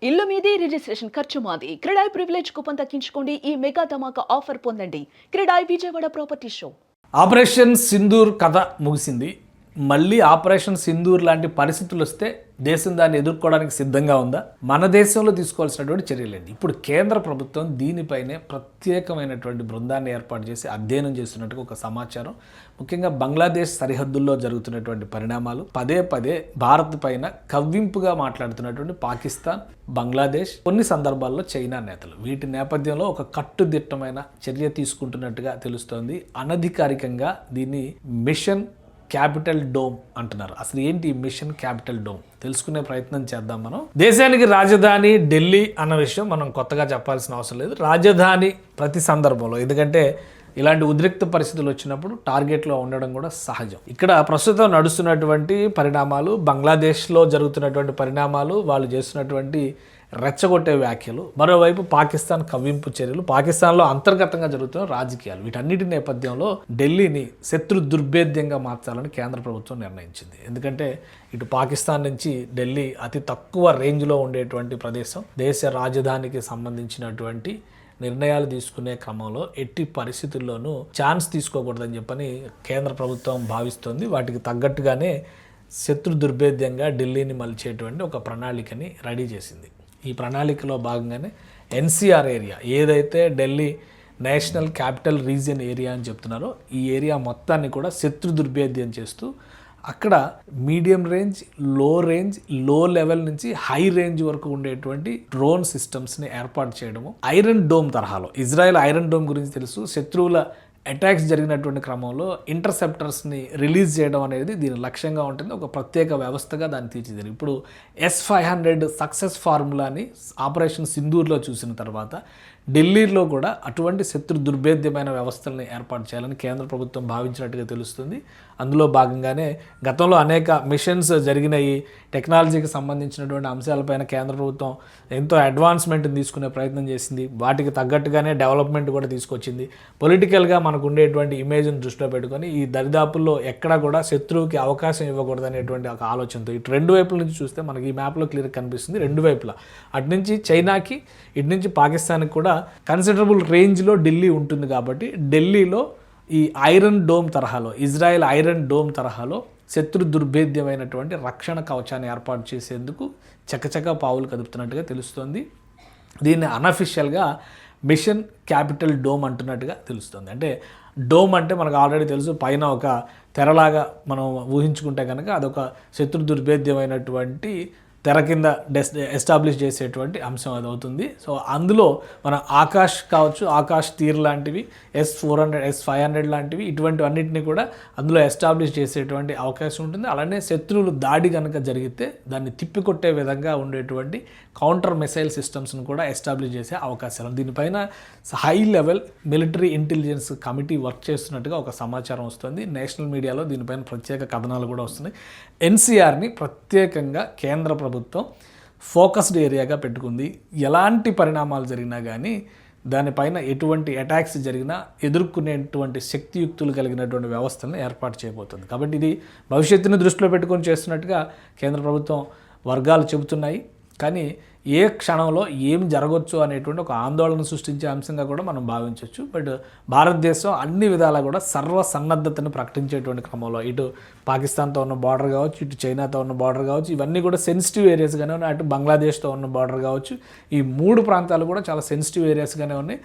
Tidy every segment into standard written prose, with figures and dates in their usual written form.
ఇల్లు మీది, రిజిస్ట్రేషన్ ఖర్చు మాది. క్రెడాయ్ ప్రివిలేజ్ కూపన్ తగ్గించుకోండి. ఈ మెగా ధమాకా ఆఫర్ పొందండి. CREDAI Vijayawada property show. Operation Sindoor కథ ముగిసింది. మళ్ళీ ఆపరేషన్ సింధూర్ లాంటి పరిస్థితులు వస్తే దేశం దాన్ని ఎదుర్కోవడానికి సిద్ధంగా ఉందా? మన దేశంలో తీసుకోవాల్సినటువంటి చర్యలేండి. ఇప్పుడు కేంద్ర ప్రభుత్వం దీనిపైనే ప్రత్యేకమైనటువంటి బృందాన్ని ఏర్పాటు చేసి అధ్యయనం చేస్తున్నట్టుగా ఒక సమాచారం. ముఖ్యంగా బంగ్లాదేశ్ సరిహద్దుల్లో జరుగుతున్నటువంటి పరిణామాలు, పదే పదే భారత్ పైన కవ్వింపుగా మాట్లాడుతున్నటువంటి పాకిస్తాన్, బంగ్లాదేశ్, కొన్ని సందర్భాల్లో చైనా నేతలు, వీటి నేపథ్యంలో ఒక కట్టుదిట్టమైన చర్య తీసుకుంటున్నట్టుగా తెలుస్తోంది. అనధికారికంగా దీన్ని మిషన్ క్యాపిటల్ డోమ్ అంటున్నారు. అసలు ఏంటి మిషన్ క్యాపిటల్ డోమ్ తెలుసుకునే ప్రయత్నం చేద్దాం. మనం దేశానికి రాజధాని ఢిల్లీ అన్న విషయం మనం కొత్తగా చెప్పాల్సిన అవసరం లేదు. రాజధాని ప్రతి సందర్భంలో, ఎందుకంటే ఇలాంటి ఉద్రిక్త పరిస్థితులు వచ్చినప్పుడు టార్గెట్లో ఉండడం కూడా సహజం. ఇక్కడ ప్రస్తుతం నడుస్తున్నటువంటి పరిణామాలు, బంగ్లాదేశ్లో జరుగుతున్నటువంటి పరిణామాలు, వాళ్ళు చేస్తున్నటువంటి రెచ్చగొట్టే వ్యాఖ్యలు, మరోవైపు పాకిస్తాన్ కవ్వింపు చర్యలు, పాకిస్తాన్లో అంతర్గతంగా జరుగుతున్న రాజకీయాలు, వీటన్నిటి నేపథ్యంలో ఢిల్లీని శత్రు దుర్భేద్యంగా మార్చాలని కేంద్ర ప్రభుత్వం నిర్ణయించింది. ఎందుకంటే ఇటు పాకిస్తాన్ నుంచి ఢిల్లీ అతి తక్కువ రేంజ్లో ఉండేటువంటి ప్రదేశం. దేశ రాజధానికి సంబంధించినటువంటి నిర్ణయాలు తీసుకునే క్రమంలో ఎట్టి పరిస్థితుల్లోనూ ఛాన్స్ తీసుకోకూడదని చెప్పని కేంద్ర ప్రభుత్వం భావిస్తోంది. వాటికి తగ్గట్టుగానే శత్రు దుర్భేద్యంగా ఢిల్లీని మలిచేటువంటి ఒక ప్రణాళికని రెడీ చేసింది. ఈ ప్రణాళికలో భాగంగానే ఎన్సీఆర్ ఏరియా, ఏదైతే Delhi national capital region area అని చెప్తున్నారో, ఈ ఏరియా మొత్తాన్ని కూడా శత్రు దుర్భేద్యం చేస్తూ అక్కడ మీడియం రేంజ్, లో రేంజ్, లో లెవెల్ నుంచి హై రేంజ్ వరకు ఉండేటువంటి డ్రోన్ సిస్టమ్స్ని ఏర్పాటు చేయడము. ఐరన్ డోమ్ తరహాలో, ఇజ్రాయెల్ ఐరన్ డోమ్ గురించి తెలుసు. శత్రువుల అటాక్స్ జరిగినటువంటి క్రమంలో ఇంటర్సెప్టర్స్ని రిలీజ్ చేయడం అనేది దీని లక్ష్యంగా ఉంటుంది. ఒక ప్రత్యేక వ్యవస్థగా దాన్ని తీర్చిదిద్దారు. ఇప్పుడు S-500 సక్సెస్ ఫార్ములాని ఆపరేషన్ సింధూర్లో చూసిన తర్వాత ఢిల్లీలో కూడా అటువంటి శత్రు దుర్భేద్యమైన వ్యవస్థల్ని ఏర్పాటు చేయాలని కేంద్ర ప్రభుత్వం భావించినట్టుగా తెలుస్తుంది. అందులో భాగంగానే గతంలో అనేక మిషన్స్ జరిగినాయి. టెక్నాలజీకి సంబంధించినటువంటి అంశాలపైన కేంద్ర ప్రభుత్వం ఎంతో అడ్వాన్స్మెంట్ని తీసుకునే ప్రయత్నం చేసింది. వాటికి తగ్గట్టుగానే డెవలప్మెంట్ కూడా తీసుకొచ్చింది. పొలిటికల్గా మనకు ఉండేటువంటి ఇమేజ్ని దృష్టిలో పెట్టుకొని ఈ దరిదాపుల్లో ఎక్కడా కూడా శత్రువుకి అవకాశం ఇవ్వకూడదు అనేటువంటి ఒక ఆలోచనతో ఇటు రెండు వైపుల నుంచి చూస్తే మనకి ఈ మ్యాప్లో క్లియర్గా కనిపిస్తుంది. రెండు వైపులా, అటు నుంచి చైనాకి, ఇటు నుంచి పాకిస్తాన్కి కూడా కన్సిడరబుల్ రేంజ్లో ఢిల్లీ ఉంటుంది. కాబట్టి ఢిల్లీలో ఈ ఐరన్ డోమ్ తరహాలో, ఇజ్రాయెల్ ఐరన్ డోమ్ తరహాలో శత్రు దుర్భేద్యమైనటువంటి రక్షణ కవచాన్ని ఏర్పాటు చేసేందుకు చకచక పావులు కదుపుతున్నట్టుగా తెలుస్తోంది. దీన్ని అనఫిషియల్గా మిషన్ క్యాపిటల్ డోమ్ అంటున్నట్టుగా తెలుస్తుంది. అంటే డోమ్ అంటే మనకు ఆల్రెడీ తెలుసు, పైన ఒక తెరలాగా మనం ఊహించుకుంటే కనుక అదొక శత్రు దుర్భేద్యమైనటువంటి తెర కింద ఎస్టాబ్లిష్ చేసేటువంటి అంశం అది అవుతుంది. సో అందులో మన ఆకాష్ కావచ్చు, ఆకాష్ తీర్ లాంటివి, S-400, S-500 లాంటివి, ఇటువంటి అన్నింటినీ కూడా అందులో ఎస్టాబ్లిష్ చేసేటువంటి అవకాశం ఉంటుంది. అలానే శత్రువులు దాడి కనుక జరిగితే దాన్ని తిప్పికొట్టే విధంగా ఉండేటువంటి కౌంటర్ మిసైల్ సిస్టమ్స్ను కూడా ఎస్టాబ్లిష్ చేసే అవకాశాలు. దీనిపైన high level military intelligence committee work చేస్తున్నట్టుగా ఒక సమాచారం వస్తుంది. నేషనల్ మీడియాలో దీనిపైన ప్రత్యేక కథనాలు కూడా వస్తున్నాయి. ఎన్సీఆర్ని ప్రత్యేకంగా కేంద్ర ప్రభుత్వం ఫోకస్డ్ ఏరియాగా పెట్టుకుంది. ఎలాంటి పరిణామాలు జరిగినా కానీ దానిపైన ఎటువంటి అటాక్స్ జరిగినా ఎదుర్కొనేటువంటి శక్తియుక్తులు కలిగినటువంటి వ్యవస్థలను ఏర్పాటు చేయబోతుంది. కాబట్టి ఇది భవిష్యత్తును దృష్టిలో పెట్టుకొని చేస్తున్నట్టుగా కేంద్ర ప్రభుత్వం వర్గాలు చెబుతున్నాయి. కానీ ఏ క్షణంలో ఏం జరగవచ్చు అనేటువంటి ఒక ఆందోళన సృష్టించే అంశంగా కూడా మనం భావించవచ్చు. బట్ భారతదేశం అన్ని విధాలా కూడా సర్వసన్నద్ధతను ప్రకటించేటువంటి క్రమంలో ఇటు పాకిస్తాన్తో ఉన్న బార్డర్ కావచ్చు, ఇటు చైనాతో ఉన్న బార్డర్ కావచ్చు, ఇవన్నీ కూడా సెన్సిటివ్ ఏరియాస్గానే ఉన్నాయి. అటు బంగ్లాదేశ్తో ఉన్న బార్డర్ కావచ్చు, ఈ మూడు ప్రాంతాలు కూడా చాలా సెన్సిటివ్ ఏరియాస్గానే ఉన్నాయి.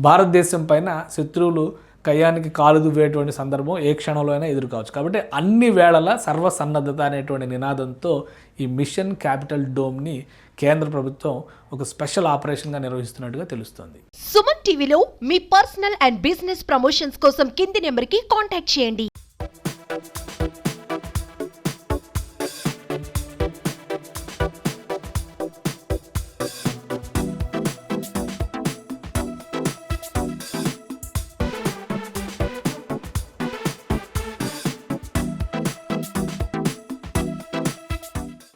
భారతదేశం పైన శత్రువులు కయ్యానికి కాలు దువ్వేటువంటి సందర్భం ఏ క్షణంలో అయినా ఎదురు కావచ్చు. కాబట్టి అన్ని వేళలా సర్వసన్నద్ధత అనేటువంటి నినాదంతో ఈ మిషన్ క్యాపిటల్ డోమ్ని కేంద్ర ప్రభుత్వం ఒక స్పెషల్ ఆపరేషన్గా నిర్వహిస్తున్నట్టుగా తెలుస్తోంది. సుమన్ టీవీలో మీ పర్సనల్ అండ్ బిజినెస్ ప్రమోషన్స్ కోసం కింది నెంబర్కి కాంటాక్ట్ చేయండి.